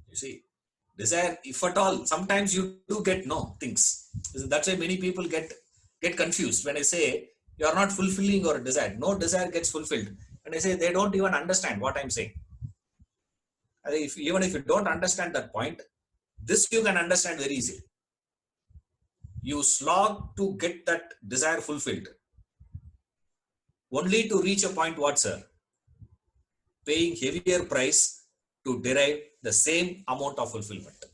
You see, desire, if at all, sometimes you do get no things. That's why many people get confused when I say you are not fulfilling your desire. No desire gets fulfilled. And I say they don't even understand what I'm saying. Even if you don't understand that point, this you can understand very easily. You slog to get that desire fulfilled, only to reach a point, what, sir? Paying heavier price to derive the same amount of fulfillment.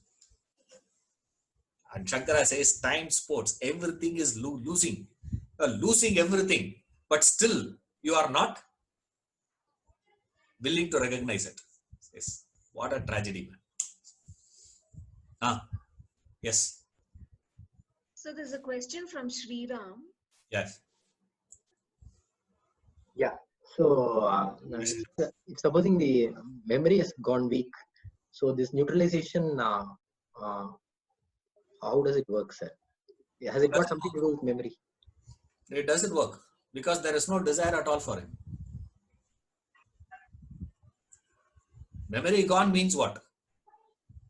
And Shankara says, time, sports, everything is losing. You are losing everything, but still you are not willing to recognize it. Yes. What a tragedy, man. Yes. So there's a question from Sri Ram. Yes. Yeah. So if supposing the memory has gone weak, so this neutralization, how does it work, sir? Has it got something to do with memory? It doesn't work because there is no desire at all for him. Memory gone means what?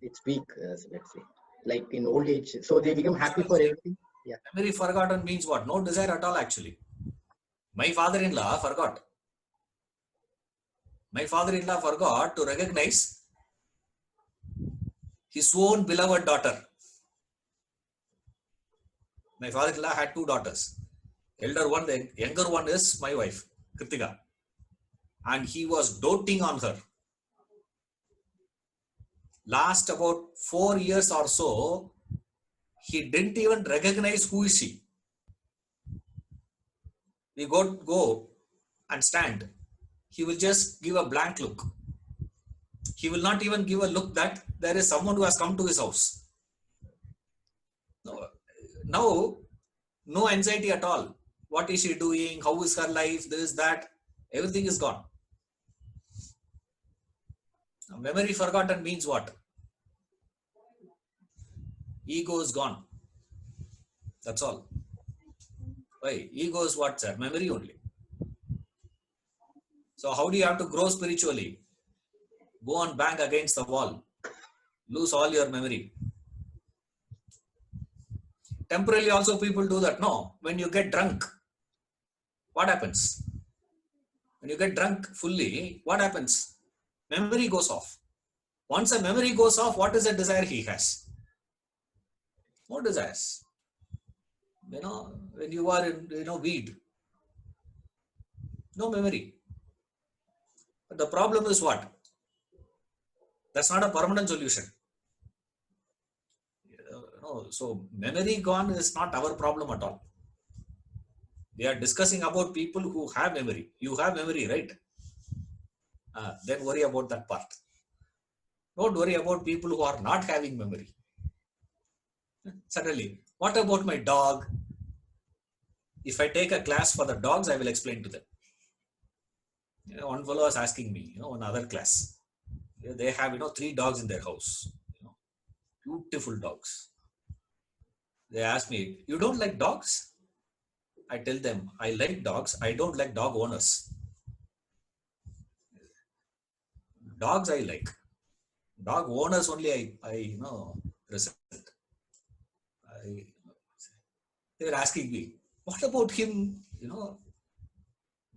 It's weak, let's say, like in old age. So they become happy for everything. Yeah. Memory forgotten means what? No desire at all, actually. My father-in-law forgot. My father-in-law forgot to recognize his own beloved daughter. My father-in-law had 2 daughters. Elder one, the younger one is my wife, Kritika. And he was doting on her. Last about 4 years or so, he didn't even recognize who is she. We go and stand. He will just give a blank look. He will not even give a look that there is someone who has come to his house. Now, no anxiety at all. What is she doing? How is her life? This, that. Everything is gone. Now, memory forgotten means what? Ego is gone. That's all. Why? Ego is what, sir? Memory only. So how do you have to grow spiritually? Go and bang against the wall. Lose all your memory. Temporarily also people do that. No. When you get drunk, what happens? When you get drunk fully, what happens? Memory goes off. Once a memory goes off, what is the desire he has? No desires. When you are in, weed, no memory. But the problem is what? That's not a permanent solution. So memory gone is not our problem at all. We are discussing about people who have memory. You have memory, right? Then worry about that part. Don't worry about people who are not having memory. Suddenly, what about my dog? If I take a class for the dogs, I will explain to them. One fellow was asking me, another class. They have, 3 dogs in their house. Beautiful dogs. They ask me, you don't like dogs? I tell them, I like dogs. I don't like dog owners. Dogs I like. Dog owners only I resent. They were asking me, what about him?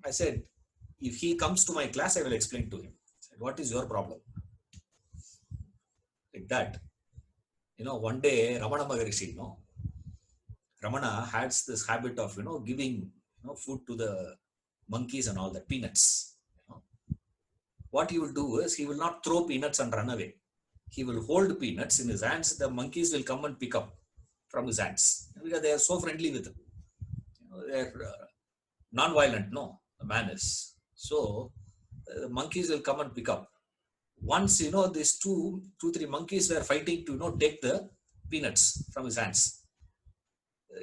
I said, if he comes to my class, I will explain to him. I said, what is your problem? Like that. One day, Ramana Maharishi, Ramana had this habit of, giving, food to the monkeys and all that, peanuts. What he will do is, he will not throw peanuts and run away. He will hold peanuts in his hands. The monkeys will come and pick up from his hands because they are so friendly with him. They are non-violent, the man is. So the monkeys will come and pick up. Once, these two, 3 monkeys were fighting to, take the peanuts from his hands.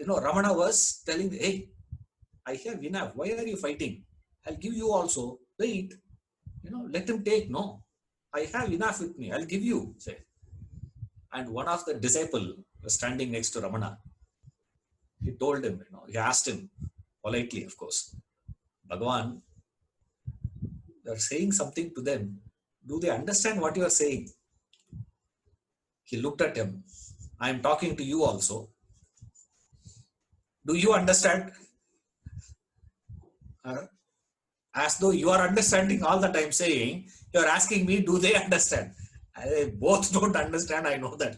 Ramana was telling, hey, I have enough. Why are you fighting? I'll give you also. Wait, let him take. No, I have enough with me. I'll give you. Say. And one of the disciple was standing next to Ramana. He told him, he asked him politely, of course, Bhagavan, you are saying something to them. Do they understand what you are saying? He looked at him. I am talking to you also. Do you understand? As though you are understanding all the time, saying, you are asking me, do they understand? I both don't understand, I know that.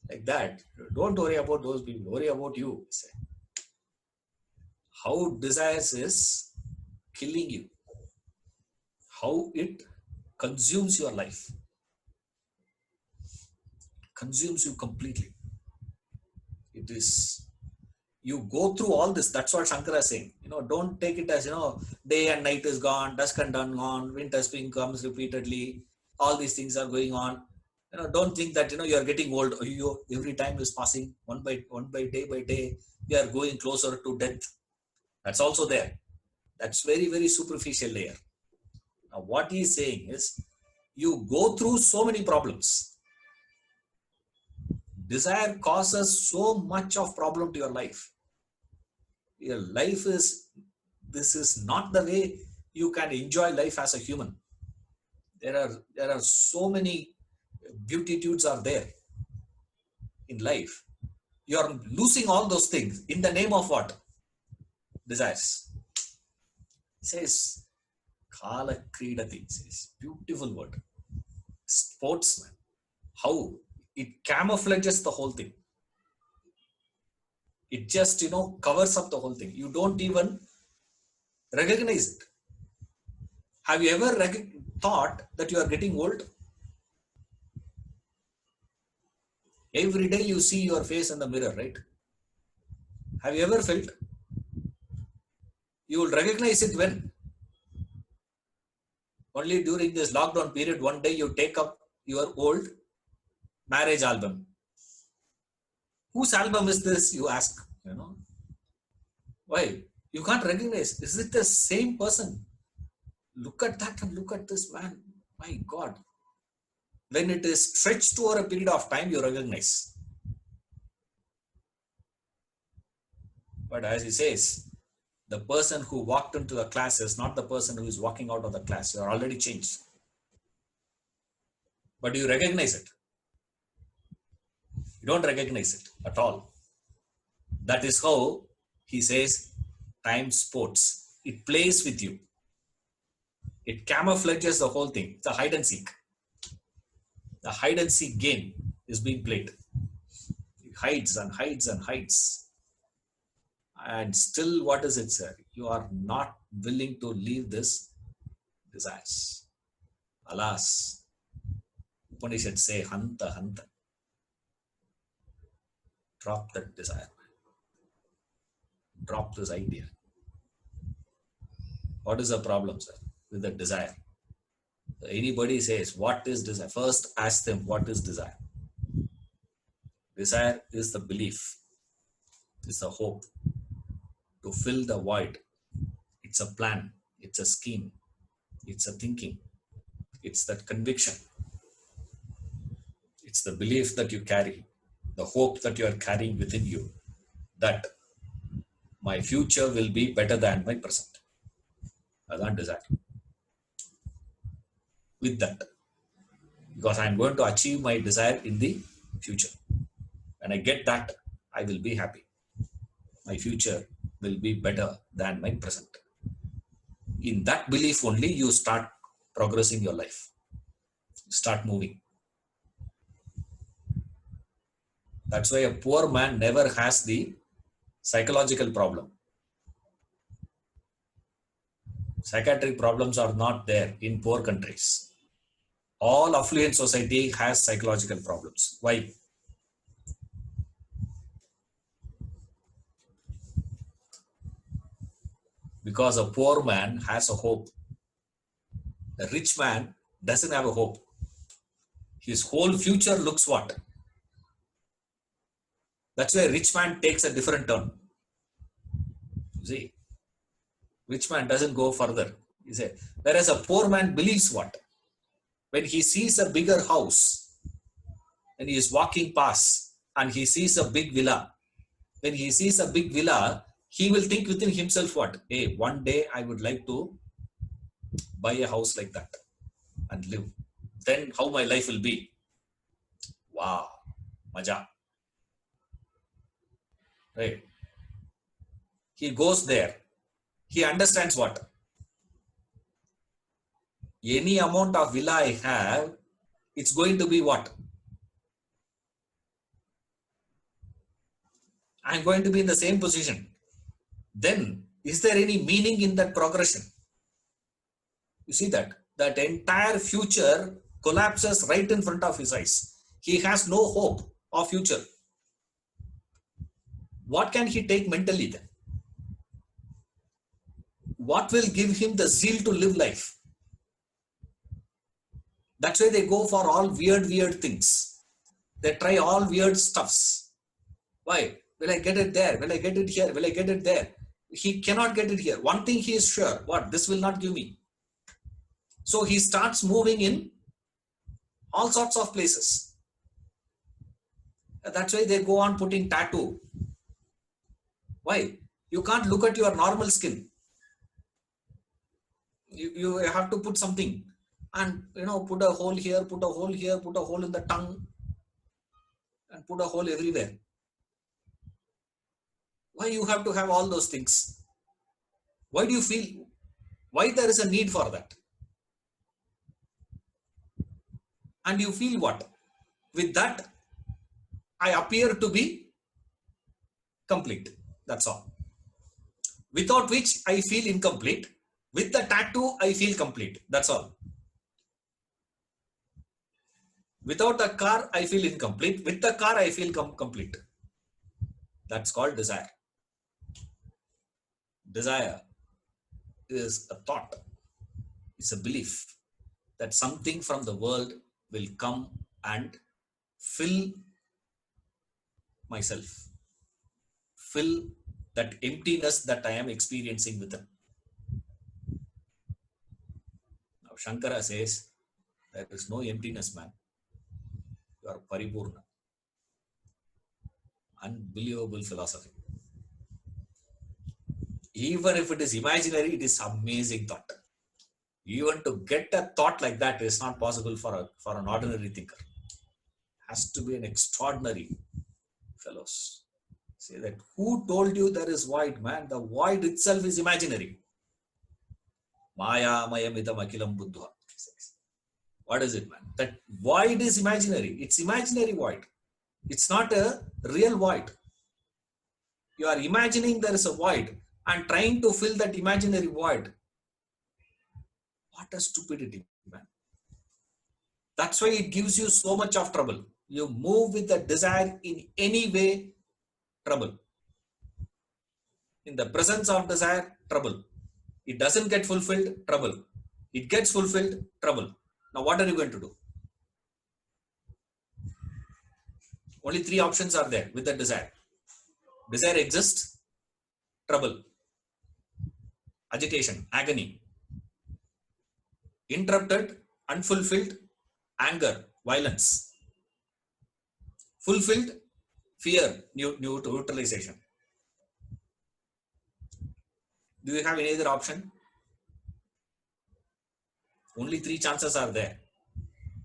Like that. Don't worry about those people, worry about you. How desires is killing you. How it consumes your life. Consumes you completely. It is, you go through all this. That's what Shankara is saying. Don't take it as, day and night is gone, dusk and dawn gone, winter, spring comes repeatedly. All these things are going on. Don't think that, you are getting old. Every time is passing one by day, we are going closer to death. That's also there. That's very, very superficial layer. Now, what he is saying is, you go through so many problems. Desire causes so much of problem to your life. Your life this is not the way you can enjoy life as a human. There are so many beatitudes are there in life. You are losing all those things in the name of what? Desires. It says, Kala Kridati, it says, beautiful word. Sportsman. How? It camouflages the whole thing. It just, covers up the whole thing. You don't even recognize it. Have you ever thought that you are getting old? Every day you see your face in the mirror, right? Have you ever felt? You will recognize it when? Only during this lockdown period, one day you take up your old marriage album. Whose album is this, you ask? Why? You can't recognize. Is it the same person? Look at that and look at this man. My God. When it is stretched over a period of time, you recognize. But as he says, the person who walked into the class is not the person who is walking out of the class. You are already changed. But you recognize it. You don't recognize it at all. That is how he says time sports. It plays with you. It camouflages the whole thing. It's a hide and seek. The hide and seek game is being played. hides and hides and hides. And still, what is it, sir? You are not willing to leave this desires. Alas, Upanishads say, Hanta, Hanta. Drop that desire. Drop this idea. What is the problem, sir, with the desire? Anybody says, what is desire? First ask them, what is desire? Desire is the belief, it's the hope to fill the void. It's a plan, it's a scheme, it's a thinking, it's that conviction. It's the belief that you carry, the hope that you are carrying within you, that my future will be better than my present. That's desire. With that, because I am going to achieve my desire in the future. When I get that, I will be happy. My future will be better than my present. In that belief only, you start progressing your life. You start moving. That's why a poor man never has the psychological problem. Psychiatric problems are not there in poor countries. All affluent society has psychological problems. Why? Because a poor man has a hope. The rich man doesn't have a hope. His whole future looks what? That's why a rich man takes a different turn. You see, rich man doesn't go further. You say, whereas a poor man believes what? When he sees a bigger house and he is walking past and he sees a big villa, when he sees a big villa, he will think within himself what? Hey, one day I would like to buy a house like that and live. Then how my life will be? Wow, maja. Right? He goes there. He understands what? Any amount of villa I have, it's going to be what? I'm going to be in the same position. Then, is there any meaning in that progression? You see that? That entire future collapses right in front of his eyes. He has no hope of future. What can he take mentally then? What will give him the zeal to live life? That's why they go for all weird things. They try all weird stuffs. Why? Will I get it there? Will I get it here? Will I get it there? He cannot get it here. One thing he is sure, what? This will not give me. So he starts moving in all sorts of places. That's why they go on putting tattoo. Why? You can't look at your normal skin. You have to put something and put a hole here, put a hole here, put a hole in the tongue and put a hole everywhere. Why you have to have all those things? Why do you feel? Why there is a need for that? And you feel what? With that, I appear to be complete. That's all. Without which I feel incomplete. With the tattoo, I feel complete. That's all. Without the car, I feel incomplete. With the car, I feel complete. That's called desire. Desire is a thought. It's a belief that something from the world will come and fill myself. Fill that emptiness that I am experiencing within. Now Shankara says, there is no emptiness, man. You are paripurna. Unbelievable philosophy. Even if it is imaginary, it is amazing thought. Even to get a thought like that is not possible for an ordinary thinker. Has to be an extraordinary fellows. Say that, who told you there is void, man? The void itself is imaginary. Maya mayamidam akilam buddha. What is it, man? That void is imaginary. It's imaginary void. It's not a real void. You are imagining there is a void and trying to fill that imaginary void. What a stupidity, man. That's why it gives you so much of trouble. You move with the desire in any way, trouble. In the presence of desire, trouble. It doesn't get fulfilled, trouble. It gets fulfilled, trouble. Now what are you going to do? Only three options are there with the desire. Desire exists, trouble, agitation, agony. Interrupted, unfulfilled, anger, violence. Fulfilled, fear, neutralization. Do you have any other option? Only three chances are there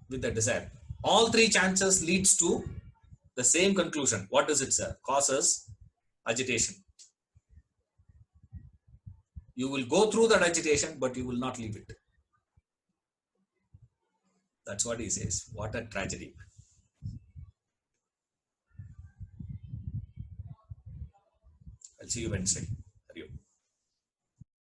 with the desire. All three chances leads to the same conclusion. What is it, sir? Causes agitation. You will go through that agitation, but you will not leave it. That's what he says. What a tragedy. I'll see you Wednesday.